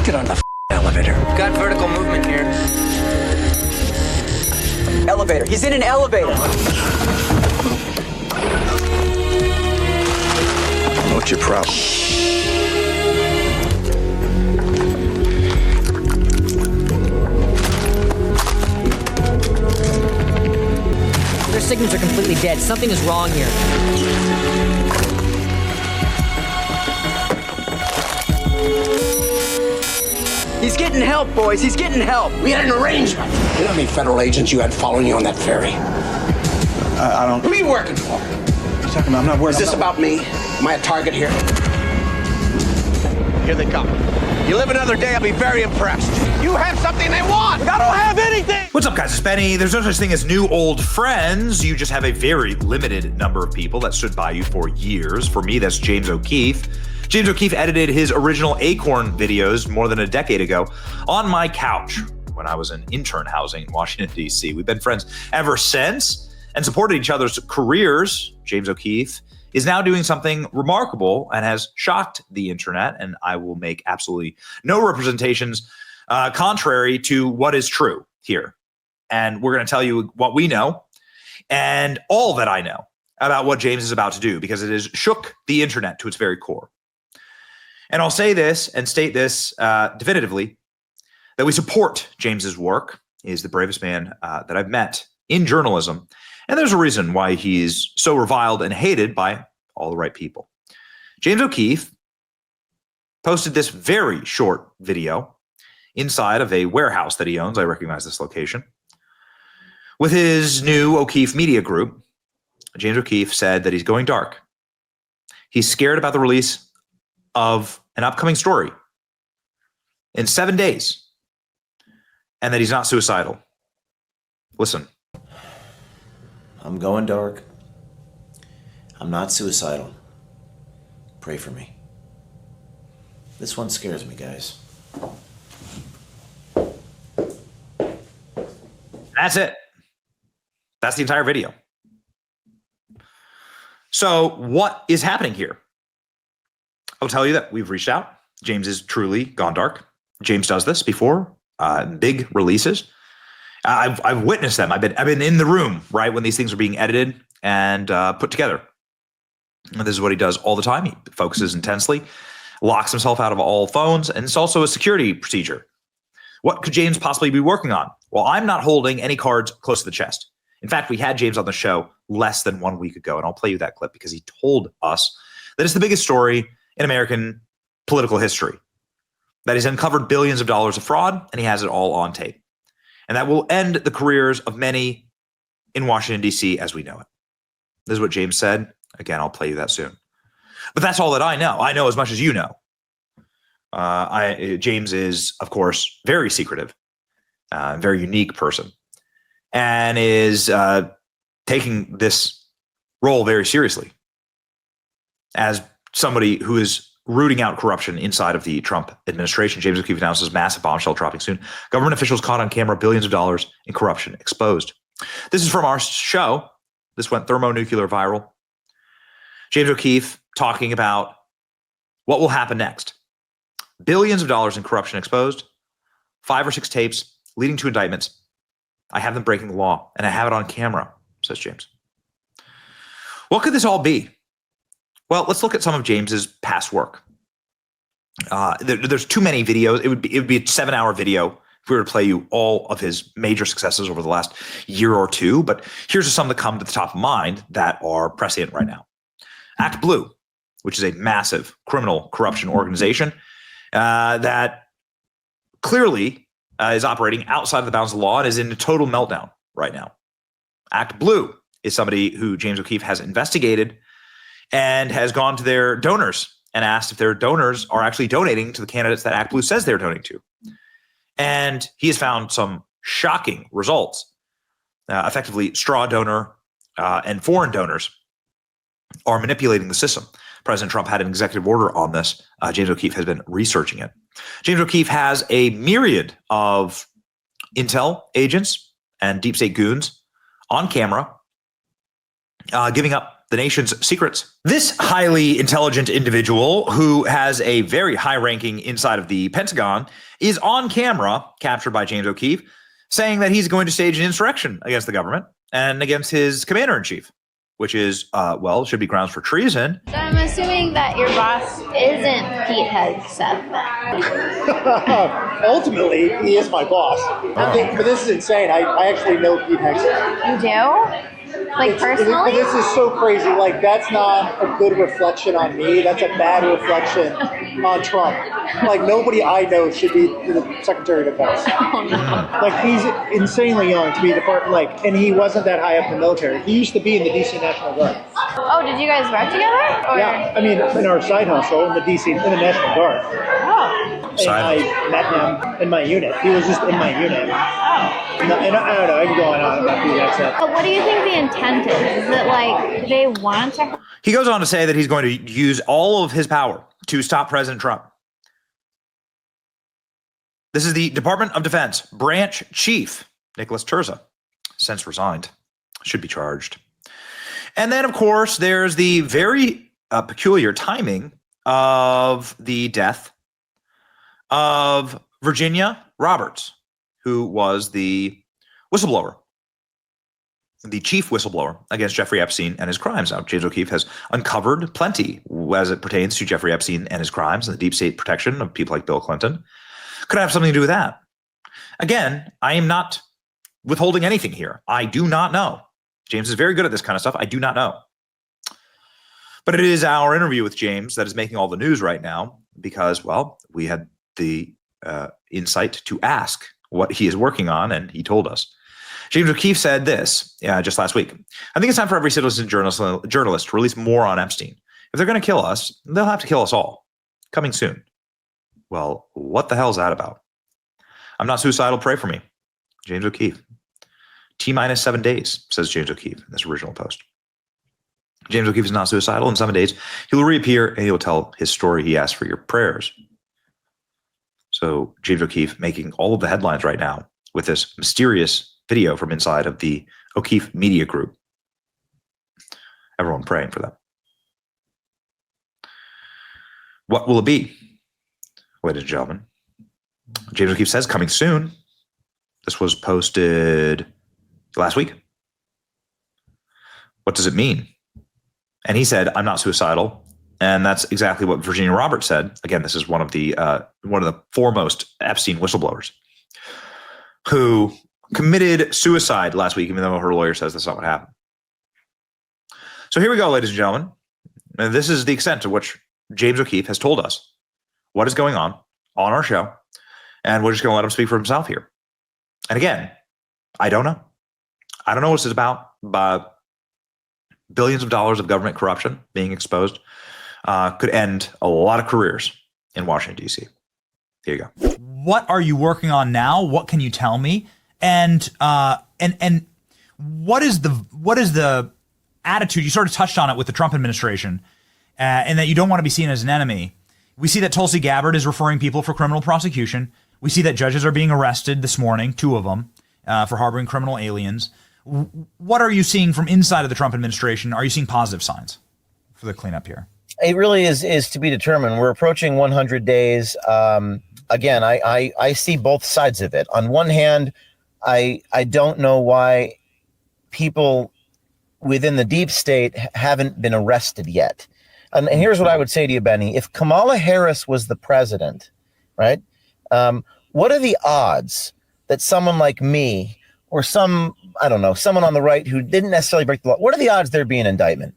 Get on the elevator. Got vertical movement here. Elevator. He's in an elevator. What's your problem? Their signals are completely dead. Something is wrong here. He's getting help, boys. He's getting help. We had an arrangement. You know how many federal agents you had following you on that ferry? I don't... Who are you working for? What are you talking about? I'm not worried. Is this about me? Am I a target here? Here they come. You live another day, I'll be very impressed. You have something they want! I don't have anything! What's up, guys? It's Benny. There's no such thing as new old friends. You just have a very limited number of people that stood by you for years. For me, that's James O'Keefe. James O'Keefe edited his original Acorn videos more than a decade ago on my couch when I was in intern housing in Washington, D.C. We've been friends ever since and supported each other's careers. James O'Keefe is now doing something remarkable and has shocked the internet, and I will make absolutely no representations contrary to what is true here. And we're going to tell you what we know and all that I know about what James is about to do, because it has shook the internet to its very core. And I'll say this and state this definitively, that we support James's work. He is the bravest man that I've met in journalism. And there's a reason why he's so reviled and hated by all the right people. James O'Keefe posted this very short video inside of a warehouse that he owns. I recognize this location. With his new O'Keefe Media Group, James O'Keefe said that he's going dark. He's scared about the release of an upcoming story in 7 days, and that he's not suicidal. Listen. I'm going dark. I'm not suicidal. Pray for me. This one scares me, guys. That's it. That's the entire video. So what is happening here? I'll tell you that we've reached out. James is truly gone dark. James does this before, big releases. I've witnessed them. I've been in the room, right, when these things are being edited and put together. And this is what he does all the time. He focuses intensely, locks himself out of all phones, and it's also a security procedure. What could James possibly be working on? Well, I'm not holding any cards close to the chest. In fact, we had James on the show less than 1 week ago, and I'll play you that clip because he told us that it's the biggest story in American political history, that he's uncovered billions of dollars of fraud, and he has it all on tape. And that will end the careers of many in Washington, D.C. as we know it. This is what James said. Again, I'll play you that soon. But that's all that I know. I know as much as you know. James is, of course, very secretive, very unique person, and is taking this role very seriously as somebody who is rooting out corruption inside of the Trump administration. James O'Keefe announces massive bombshell dropping soon. Government officials caught on camera, billions of dollars in corruption exposed. This is from our show. This went thermonuclear viral. James O'Keefe talking about what will happen next. Billions of dollars in corruption exposed, 5 or 6 tapes leading to indictments. I have them breaking the law, and I have it on camera, says James. What could this all be? Well, let's look at some of James's past work. There's too many videos. It would be a 7-hour video if we were to play you all of his major successes over the last year or two. But here's some that come to the top of mind that are prescient right now. Act Blue, which is a massive criminal corruption organization that clearly is operating outside of the bounds of the law and is in a total meltdown right now. Act Blue is somebody who James O'Keefe has investigated and has gone to their donors and asked if their donors are actually donating to the candidates that Act Blue says they're donating to. And he has found some shocking results. Effectively, straw donor and foreign donors are manipulating the system. President Trump had an executive order on this. James O'Keefe has been researching it. James O'Keefe has a myriad of intel agents and deep state goons on camera giving up the nation's secrets. This highly intelligent individual who has a very high ranking inside of the Pentagon is on camera, captured by James O'Keefe, saying that he's going to stage an insurrection against the government and against his commander-in-chief, which is, should be grounds for treason. So I'm assuming that your boss isn't Pete Hegseth then. Ultimately, he is my boss. But this is insane. I actually know Pete Hegseth. You do? Like personally? This is so crazy. Like, that's not a good reflection on me. That's a bad reflection on Trump. Like, nobody I know should be the Secretary of Defense. Oh, no. Like, he's insanely young to be and he wasn't that high up in the military. He used to be in the D.C. National Guard. Oh, did you guys work together? Or? Yeah, I mean, in our side hustle in the National Guard. Oh. And I met him in my unit. He was just in my unit. Oh. And I don't know, I'm going on about Pete Hegseth. But what do you think the intent is? Is it like they want to... He goes on to say that he's going to use all of his power to stop President Trump. This is the Department of Defense branch chief, Nicholas Terza, since resigned, should be charged. And then, of course, there's the very peculiar timing of the death of Virginia Roberts, who was the whistleblower, the chief whistleblower against Jeffrey Epstein and his crimes. Now, James O'Keefe has uncovered plenty as it pertains to Jeffrey Epstein and his crimes and the deep state protection of people like Bill Clinton. Could have something to do with that. Again, I am not withholding anything here. I do not know. James is very good at this kind of stuff. I do not know. But it is our interview with James that is making all the news right now because, well, we had the insight to ask what he is working on, and he told us. James O'Keefe said this just last week. I think it's time for every citizen journalist to release more on Epstein. If they're going to kill us, they'll have to kill us all. Coming soon. Well, what the hell is that about? I'm not suicidal. Pray for me. James O'Keefe. T-minus 7 days, says James O'Keefe in this original post. James O'Keefe is not suicidal. In 7 days, he will reappear and he will tell his story. He asked for your prayers. So James O'Keefe making all of the headlines right now with this mysterious video from inside of the O'Keefe Media Group. Everyone praying for them. What will it be, ladies and gentlemen? James O'Keefe says coming soon. This was posted last week. What does it mean? And he said, I'm not suicidal. And that's exactly what Virginia Roberts said. Again, this is one of the foremost Epstein whistleblowers who committed suicide last week, even though her lawyer says that's not what happened. So here we go, ladies and gentlemen. And this is the extent to which James O'Keefe has told us what is going on our show. And we're just going to let him speak for himself here. And again, I don't know. I don't know what this is about. But billions of dollars of government corruption being exposed could end a lot of careers in Washington, D.C. Here you go. What are you working on now? What can you tell me? And what is the attitude? You sort of touched on it with the Trump administration, and that you don't want to be seen as an enemy. We see that Tulsi Gabbard is referring people for criminal prosecution. We see that judges are being arrested this morning, 2 of them, for harboring criminal aliens. What are you seeing from inside of the Trump administration? Are you seeing positive signs for the cleanup here? It really is to be determined. We're approaching 100 days. Again, I see both sides of it. On one hand, I don't know why people within the deep state haven't been arrested yet. And here's what I would say to you, Benny. If Kamala Harris was the president, right, what are the odds that someone like me or someone on the right who didn't necessarily break the law, what are the odds there'd be an indictment?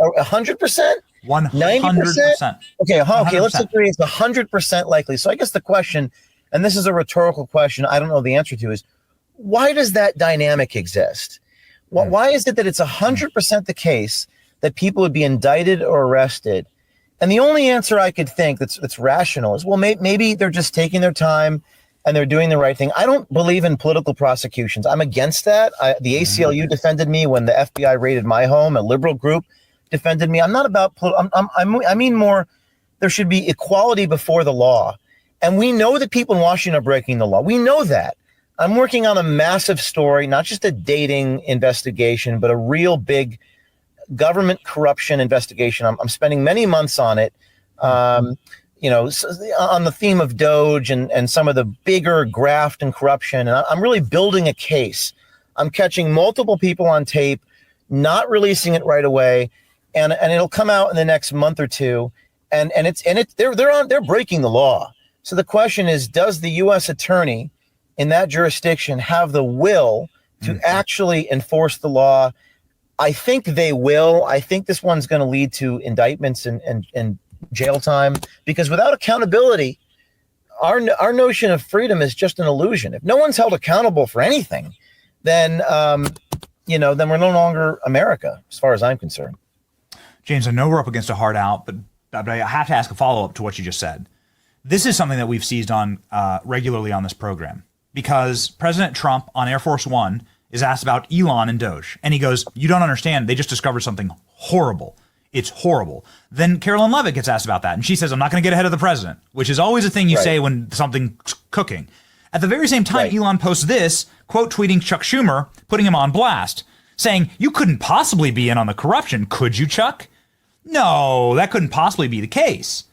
100%? 100%. Okay, let's agree it's 100% likely. So I guess the question, and this is a rhetorical question I don't know the answer to, is why does that dynamic exist? Why is it that it's 100% the case that people would be indicted or arrested? And the only answer I could think that's rational is, well, maybe they're just taking their time and they're doing the right thing. I don't believe in political prosecutions. I'm against that. The ACLU defended me when the FBI raided my home. A liberal group defended me. I'm not about I mean more, there should be equality before the law. And we know that people in Washington are breaking the law. We know that. I'm working on a massive story, not just a dating investigation, but a real big government corruption investigation. I'm spending many months on it. On the theme of Doge and some of the bigger graft and corruption. And I'm really building a case. I'm catching multiple people on tape, not releasing it right away. And it'll come out in the next month or two. And they're breaking the law. So the question is, does the U.S. attorney in that jurisdiction have the will to actually enforce the law? I think they will. I think this one's going to lead to indictments and jail time, because without accountability, our notion of freedom is just an illusion. If no one's held accountable for anything, then then we're no longer America, as far as I'm concerned. James, I know we're up against a hard out, but I have to ask a follow-up to what you just said. This is something that we've seized on regularly on this program, because President Trump on Air Force One is asked about Elon and Doge, and he goes, "You don't understand. They just discovered something horrible. It's horrible." Then Carolyn Levitt gets asked about that, and she says, "I'm not going to get ahead of the president," which is always a thing you say when something's cooking. At the very same time, Elon posts this, quote tweeting Chuck Schumer, putting him on blast, saying, "You couldn't possibly be in on the corruption, could you, Chuck?" No, that couldn't possibly be the case.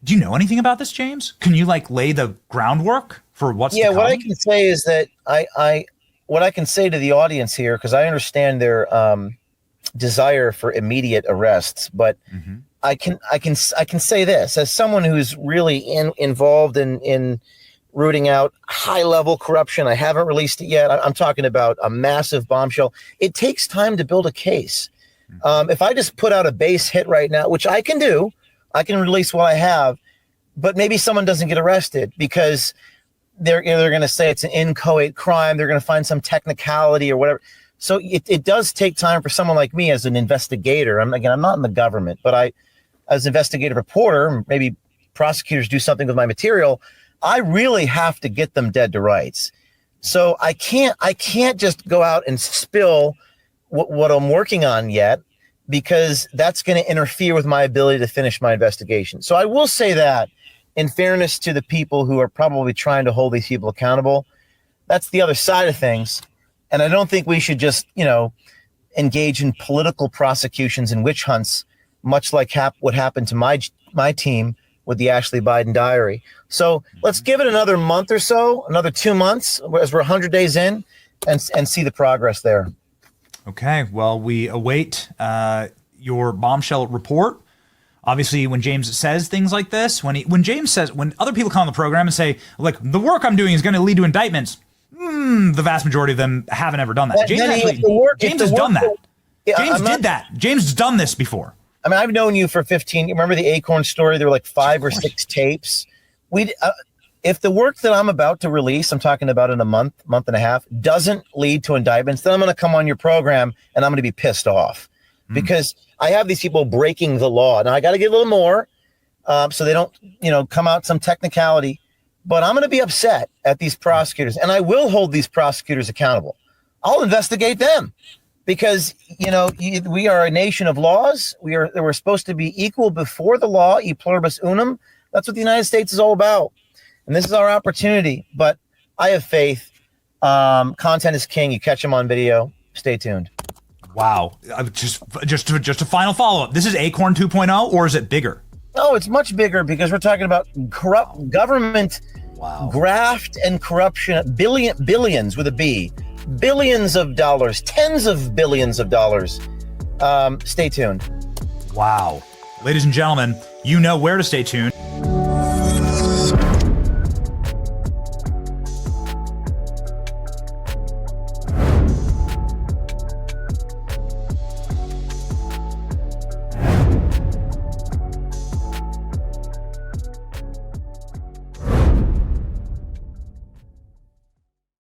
Do you know anything about this, James? Can you lay the groundwork for what's to come? What I can say is that what I can say to the audience here, because I understand their desire for immediate arrests, but I can say this as someone who's really involved in rooting out high level corruption. I haven't released it yet. I'm talking about a massive bombshell. It takes time to build a case. If I just put out a base hit right now, which I can do, I can release what I have, but maybe someone doesn't get arrested because they're going to say it's an inchoate crime. They're going to find some technicality or whatever. So it does take time for someone like me as an investigator. I'm not in the government, but as an investigative reporter, maybe prosecutors do something with my material. I really have to get them dead to rights. So I can't just go out and spill what I'm working on yet, because that's going to interfere with my ability to finish my investigation. So I will say that, in fairness to the people who are probably trying to hold these people accountable, that's the other side of things. And I don't think we should just, engage in political prosecutions and witch hunts, much like what happened to my team with the Ashley Biden diary. So let's give it another month or so, another 2 months, as we're 100 days in, and see the progress there. Okay, well, we await your bombshell report. Obviously, when James says things like this, when other people come on the program and say, the work I'm doing is going to lead to indictments, the vast majority of them haven't ever done that. James has done that. James did that. James has done this before. I mean, I've known you for 15. Remember the Acorn story? There were 5 or 6 tapes. If the work that I'm about to release, I'm talking about in a month and a half, doesn't lead to indictments, then I'm going to come on your program and I'm going to be pissed off because I have these people breaking the law. Now I got to get a little more so they don't, come out some technicality, but I'm going to be upset at these prosecutors, and I will hold these prosecutors accountable. I'll investigate them because, we are a nation of laws. We're supposed to be equal before the law, e pluribus unum. That's what the United States is all about. And this is our opportunity, but I have faith. Content is king. You catch them on video. Stay tuned. Wow. Just a final follow-up. This is Acorn 2.0, or is it bigger? No, it's much bigger because we're talking about corrupt government graft and corruption. Billions with a B. Billions of dollars. Tens of billions of dollars. Stay tuned. Wow. Ladies and gentlemen, you know where to stay tuned.